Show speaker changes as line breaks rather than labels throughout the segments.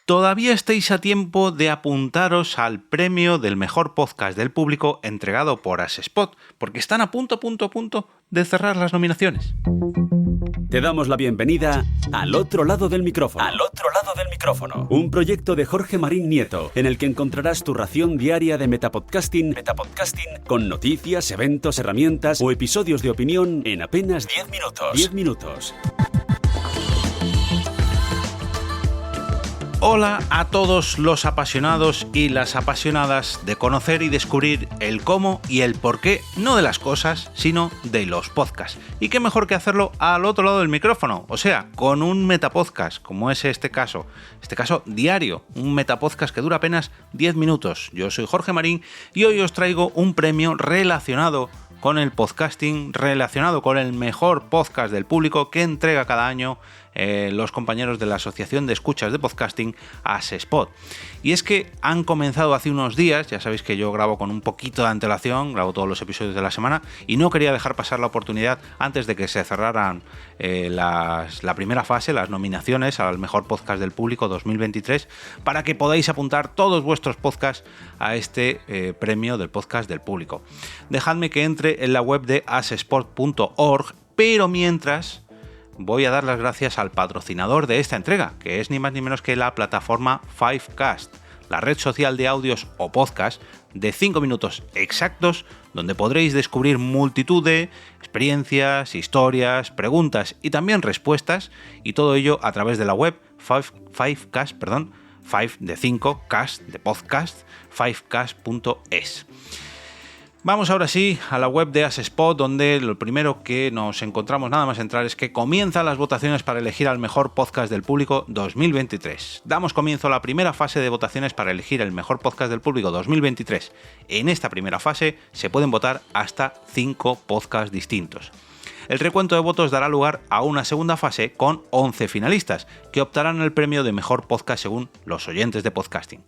Todavía estáis a tiempo de apuntaros al premio del mejor podcast del público entregado por Asespot, porque están a punto de cerrar las nominaciones.
Te damos la bienvenida al otro lado del micrófono. Al otro lado del micrófono. Un proyecto de Jorge Marín Nieto, en el que encontrarás tu ración diaria de metapodcasting con noticias, eventos, herramientas o episodios de opinión en apenas 10 minutos. 10 minutos.
Hola a todos los apasionados y las apasionadas de conocer y descubrir el cómo y el porqué, no de las cosas, sino de los podcasts. Y qué mejor que hacerlo al otro lado del micrófono, o sea, con un metapodcast, como es este caso diario, un metapodcast que dura apenas 10 minutos. Yo soy Jorge Marín y hoy os traigo un premio relacionado con el podcasting, relacionado con el mejor podcast del público que entrega cada año los compañeros de la Asociación de Escuchas de Podcasting, Asespot. Y es que han comenzado hace unos días, ya sabéis que yo grabo con un poquito de antelación, grabo todos los episodios de la semana, y no quería dejar pasar la oportunidad antes de que se cerraran la primera fase, las nominaciones al mejor podcast del público 2023, para que podáis apuntar todos vuestros podcasts a este premio del podcast del público. Dejadme que entre en la web de asesport.org, pero mientras voy a dar las gracias al patrocinador de esta entrega, que es ni más ni menos que la plataforma Fivecast, la red social de audios o podcast de 5 minutos exactos, donde podréis descubrir multitud de experiencias, historias, preguntas y también respuestas, y todo ello a través de la web Fivecast, 5 de 5, cast de podcast, fivecast.es. Vamos ahora sí a la web de Asespot, donde lo primero que nos encontramos nada más entrar es que comienzan las votaciones para elegir al mejor podcast del público 2023. Damos comienzo a la primera fase de votaciones para elegir el mejor podcast del público 2023. En esta primera fase se pueden votar hasta 5 podcasts distintos. El recuento de votos dará lugar a una segunda fase con 11 finalistas, que optarán al premio de mejor podcast según los oyentes de podcasting.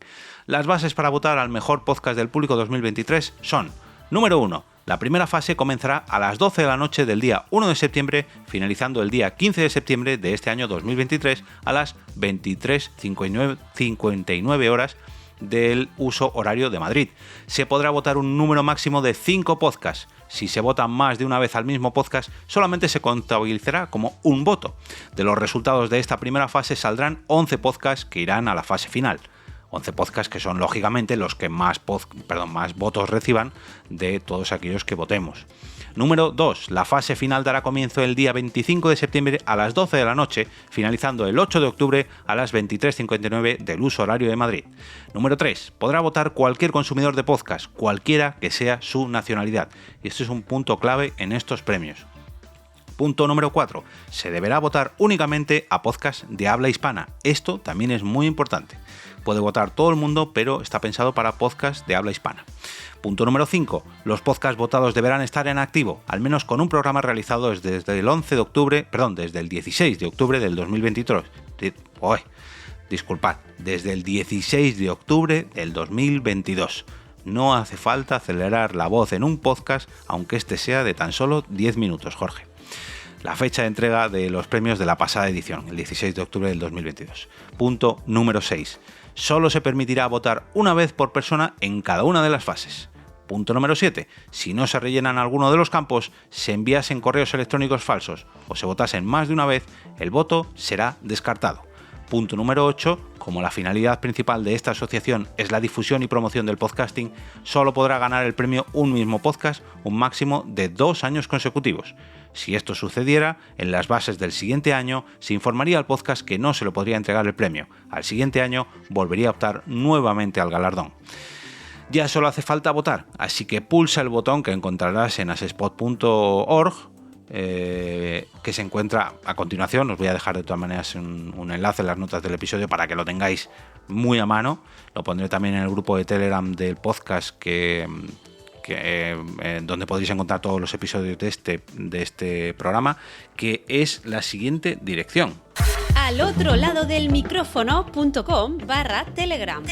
Las bases para votar al mejor podcast del público 2023 son: número 1. La primera fase comenzará a las 12 de la noche del día 1 de septiembre, finalizando el día 15 de septiembre de este año 2023 a las 23:59 horas del uso horario de Madrid. Se podrá votar un número máximo de 5 podcasts. Si se vota más de una vez al mismo podcast, solamente se contabilizará como un voto. De los resultados de esta primera fase saldrán 11 podcasts que irán a la fase final. 11 podcasts que son lógicamente los que más votos reciban de todos aquellos que votemos. Número 2. La fase final dará comienzo el día 25 de septiembre a las 12 de la noche, finalizando el 8 de octubre a las 23:59 del uso horario de Madrid. Número 3. Podrá votar cualquier consumidor de podcast, cualquiera que sea su nacionalidad. Y este es un punto clave en estos premios. Punto número 4. Se deberá votar únicamente a podcasts de habla hispana. Esto también es muy importante. Puede votar todo el mundo, pero está pensado para podcasts de habla hispana. Punto número 5. Los podcasts votados deberán estar en activo, al menos con un programa realizado desde el 16 de octubre del 2023. Desde el 16 de octubre del 2022. No hace falta acelerar la voz en un podcast, aunque este sea de tan solo 10 minutos, Jorge. La fecha de entrega de los premios de la pasada edición, el 16 de octubre del 2022. Punto número 6. Solo se permitirá votar una vez por persona en cada una de las fases. Punto número 7. Si no se rellenan alguno de los campos, se enviasen correos electrónicos falsos o se votasen más de una vez, el voto será descartado. Punto número 8. Como la finalidad principal de esta asociación es la difusión y promoción del podcasting, solo podrá ganar el premio un mismo podcast un máximo de 2 años consecutivos. Si esto sucediera, en las bases del siguiente año se informaría al podcast que no se le podría entregar el premio. Al siguiente año volvería a optar nuevamente al galardón. Ya solo hace falta votar, así que pulsa el botón que encontrarás en asespot.org, que se encuentra a continuación. Os voy a dejar de todas maneras un enlace en las notas del episodio para que lo tengáis muy a mano. Lo pondré también en el grupo de Telegram del podcast donde podréis encontrar todos los episodios de este programa, que es la siguiente dirección:
al otro lado del micrófono.com/Telegram.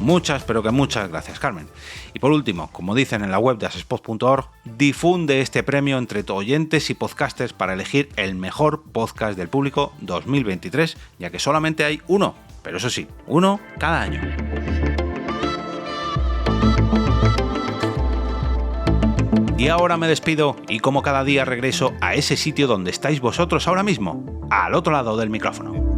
Muchas, pero que muchas gracias, Carmen. Y por último, como dicen en la web de asespod.org, difunde este premio entre oyentes y podcasters para elegir el mejor podcast del público 2023, ya que solamente hay uno, pero eso sí, uno cada año. Y ahora me despido y como cada día regreso a ese sitio donde estáis vosotros ahora mismo, al otro lado del micrófono.